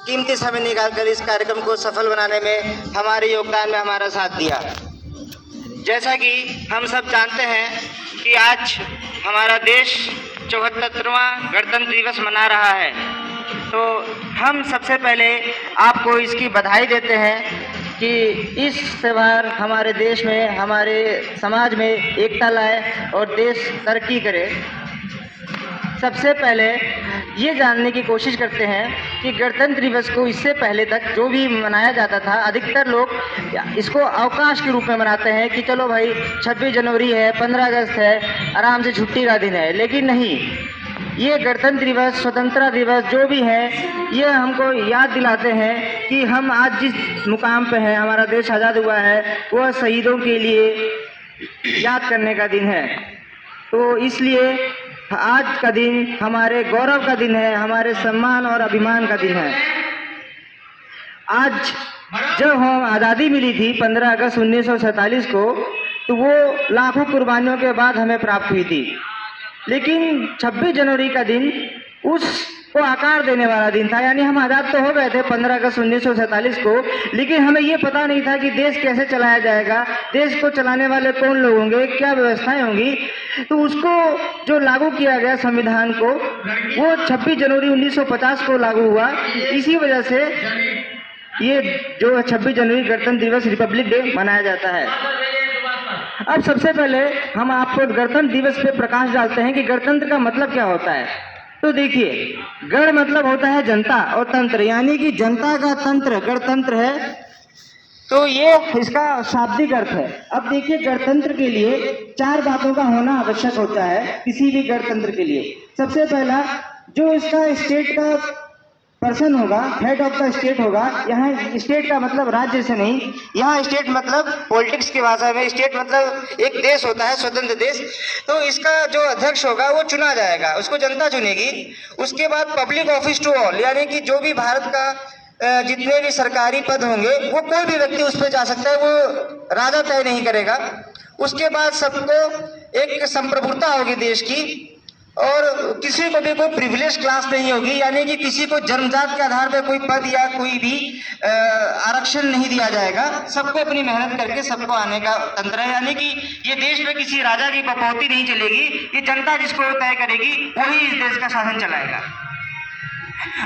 कीमती समय निकालकर इस कार्यक्रम को सफल बनाने में हमारे योगदान में हमारा साथ दिया। जैसा कि हम सब जानते हैं कि आज हमारा देश 74वां गणतंत्र दिवस मना रहा है, तो हम सबसे पहले आपको इसकी बधाई देते हैं कि इस त्यौहार हमारे देश में, हमारे समाज में एकता लाए और देश तरक्की करे। सबसे पहले ये जानने की कोशिश करते हैं कि गणतंत्र दिवस को इससे पहले तक जो भी मनाया जाता था, अधिकतर लोग इसको अवकाश के रूप में मनाते हैं कि चलो भाई 26 जनवरी है, 15 अगस्त है, आराम से छुट्टी का दिन है। लेकिन नहीं, ये गणतंत्र दिवस, स्वतंत्रता दिवस जो भी है, ये हमको याद दिलाते हैं कि हम आज जिस मुकाम पे हैं, हमारा देश आज़ाद हुआ है, वह शहीदों के लिए याद करने का दिन है। तो इसलिए आज का दिन हमारे गौरव का दिन है, हमारे सम्मान और अभिमान का दिन है। आज जब हम आज़ादी मिली थी 15 अगस्त 1947 को, तो वो लाखों कुर्बानियों के बाद हमें प्राप्त हुई थी। लेकिन 26 जनवरी का दिन उसको आकार देने वाला दिन था। यानी हम आज़ाद तो हो गए थे 15 अगस्त 1947 को, लेकिन हमें ये पता नहीं था कि देश कैसे चलाया जाएगा, देश को चलाने वाले कौन लोग होंगे, क्या व्यवस्थाएं होंगी। तो उसको जो लागू किया गया संविधान को, वो 26 जनवरी 1950 को लागू हुआ। इसी वजह से ये जो 26 जनवरी गणतंत्र दिवस, रिपब्लिक डे मनाया जाता है। अब सबसे पहले हम आपको गणतंत्र दिवस पे प्रकाश डालते हैं कि गणतंत्र का मतलब क्या होता है। तो देखिए, गण मतलब होता है जनता और तंत्र, यानी कि जनता का तंत्र गणतंत्र है। तो ये इसका शाब्दिक अर्थ है। अब देखिए, गणतंत्र के लिए 4 बातों का होना आवश्यक होता है किसी भी गणतंत्र के लिए। सबसे पहला, जो इसका स्टेट का पर्सन होगा, हेड ऑफ द स्टेट होगा। यहाँ स्टेट का मतलब राज्य से नहीं, यहाँ स्टेट मतलब पॉलिटिक्स की भाषा में स्टेट मतलब एक देश होता है, स्वतंत्र देश। तो इसका जो अध्यक्ष होगा वो चुना जाएगा, उसको जनता चुनेगी। उसके बाद पब्लिक ऑफिस टू ऑल, यानी कि जो भी भारत का जितने भी सरकारी पद होंगे, वो कोई भी व्यक्ति उस पर जा सकता है, वो राजा तय नहीं करेगा। उसके बाद सबको एक संप्रभुता होगी देश की, और किसी को भी कोई प्रिविलेज क्लास नहीं होगी, यानी कि किसी को जन्मजात के आधार पर कोई पद या कोई भी आरक्षण नहीं दिया जाएगा। सबको अपनी मेहनत करके सबको आने का तंत्र है, यानी कि ये देश में किसी राजा की बपौती नहीं चलेगी। ये जनता जिसको तय करेगी वही इस देश का शासन चलाएगा।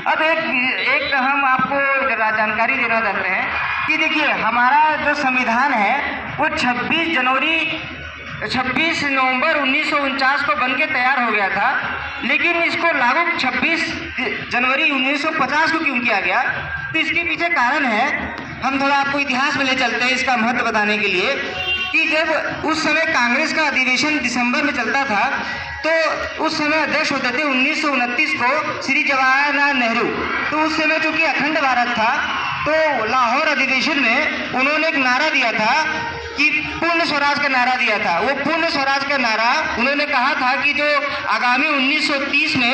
अब एक हम आपको जानकारी देना चाहते हैं कि देखिए, हमारा जो संविधान है वो 26 नवंबर 1949 को बनके तैयार हो गया था। लेकिन इसको लागू 26 जनवरी 1950 को क्यों किया गया? तो इसके पीछे कारण है। हम थोड़ा आपको इतिहास में ले चलते हैं इसका महत्व बताने के लिए कि जब उस समय कांग्रेस का अधिवेशन दिसंबर में चलता था, तो उस समय अध्यक्ष होते थे 1929 को श्री जवाहरलाल नेहरू। तो उस समय चूंकि अखंड भारत था, तो लाहौर अधिवेशन में उन्होंने एक नारा दिया था कि पूर्ण स्वराज का नारा दिया था। वो पूर्ण स्वराज का नारा उन्होंने कहा था कि जो आगामी 1930 में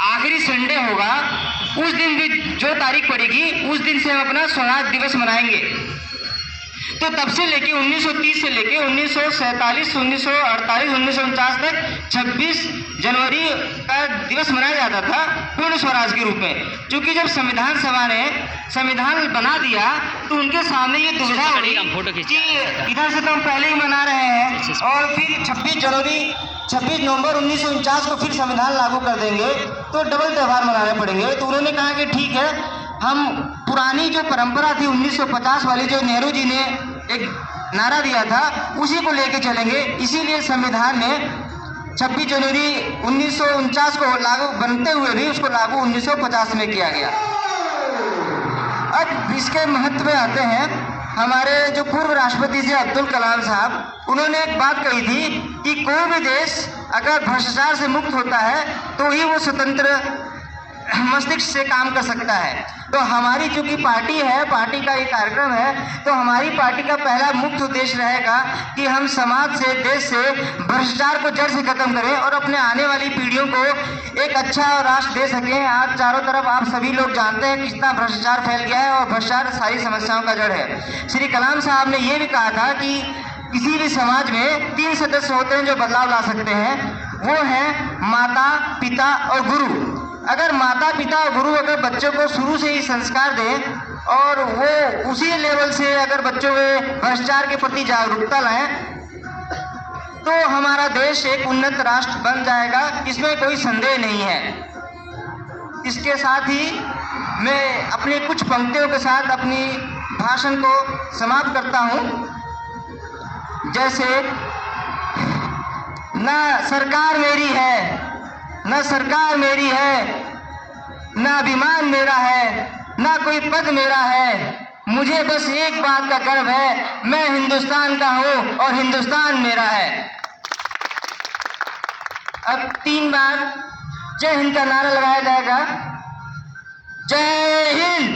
आखिरी संडे होगा, उस दिन भी जो तारीख पड़ेगी, उस दिन से हम अपना स्वराज दिवस मनाएंगे। तो तब से लेके 1930 से लेके 1947, 1948, 1949 तक 26 जनवरी का दिवस मनाया जाता था पूर्ण स्वराज के रूप में। क्योंकि जब संविधान सभा ने संविधान बना दिया, तो उनके सामने ये दुविधा हुई कि इधर से तो हम पहले ही मना रहे हैं और फिर 26 नवंबर 1949 को फिर संविधान लागू कर देंगे, तो डबल त्यौहार मनाने पड़ेंगे। तो उन्होंने कहा कि ठीक है, हम पुरानी जो परंपरा थी 1950 वाली, जो नेहरू जी ने एक नारा दिया था, उसी को लेके चलेंगे। इसीलिए संविधान ने 26 जनवरी 1949 को लागू बनते हुए भी उसको लागू 1950 में किया गया। अब इसके महत्व में आते हैं। हमारे जो पूर्व राष्ट्रपति थे अब्दुल कलाम साहब, उन्होंने एक बात कही थी कि कोई भी देश अगर भ्रष्टाचार से मुक्त होता है तो ही वो स्वतंत्र मस्तिष्क से काम कर सकता है। तो हमारी चूंकि पार्टी है, पार्टी का ये कार्यक्रम है, तो हमारी पार्टी का पहला मुख्य उद्देश्य रहेगा कि हम समाज से, देश से भ्रष्टाचार को जड़ से खत्म करें और अपने आने वाली पीढ़ियों को एक अच्छा राष्ट्र दे सकें। आज चारों तरफ आप सभी लोग जानते हैं कितना भ्रष्टाचार फैल गया है, और भ्रष्टाचार सारी समस्याओं का जड़ है। श्री कलाम साहब ने ये भी कहा था कि किसी भी समाज में 3 सदस्य होते हैं जो बदलाव ला सकते हैं, वो हैं माता, पिता और गुरु। अगर माता पिता और गुरु अगर बच्चों को शुरू से ही संस्कार दें और वो उसी लेवल से अगर बच्चों में भ्रष्टाचार के प्रति जागरूकता लाएं, तो हमारा देश एक उन्नत राष्ट्र बन जाएगा, इसमें कोई संदेह नहीं है। इसके साथ ही मैं अपनी कुछ पंक्तियों के साथ अपनी भाषण को समाप्त करता हूँ। जैसे, ना सरकार मेरी है, ना सरकार मेरी है, ना अभिमान मेरा है, ना कोई पद मेरा है, मुझे बस एक बात का गर्व है, मैं हिंदुस्तान का हूँ और हिंदुस्तान मेरा है। अब 3 बार जय हिंद का नारा लगाया जाएगा। जय हिंद।